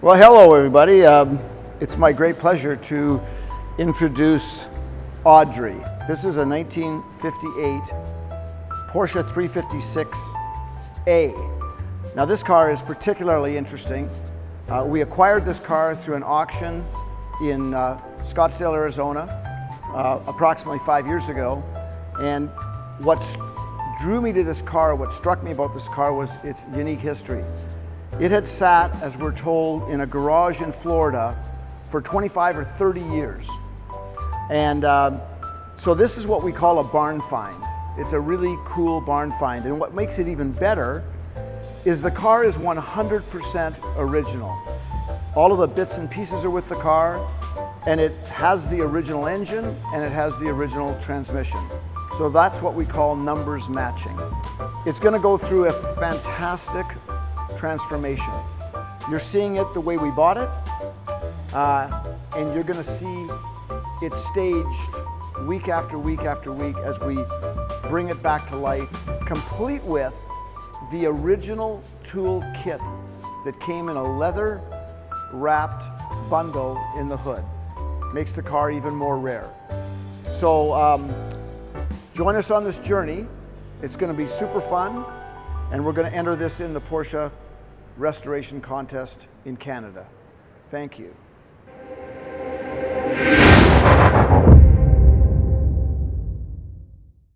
Well, hello everybody. It's my great pleasure to introduce Audrey. This is a 1958 Porsche 356A. Now this car is particularly interesting. We acquired this car through an auction in Scottsdale, Arizona, approximately 5 years ago. And what drew me to this car, what struck me about this car was its unique history. It had sat, as we're told, in a garage in Florida for 25 or 30 years. And so this is what we call a barn find. It's a really cool barn find. And what makes it even better is the car is 100% original. All of the bits and pieces are with the car, and it has the original engine and it has the original transmission. So that's what we call numbers matching. It's going to go through a fantastic transformation. You're seeing it the way we bought it, and you're going to see it staged week after week after week as we bring it back to life, complete with the original tool kit that came in a leather wrapped bundle in the hood. Makes the car even more rare. So join us on this journey. It's going to be super fun, and we're going to enter this in the Porsche Restoration Contest in Canada. Thank you.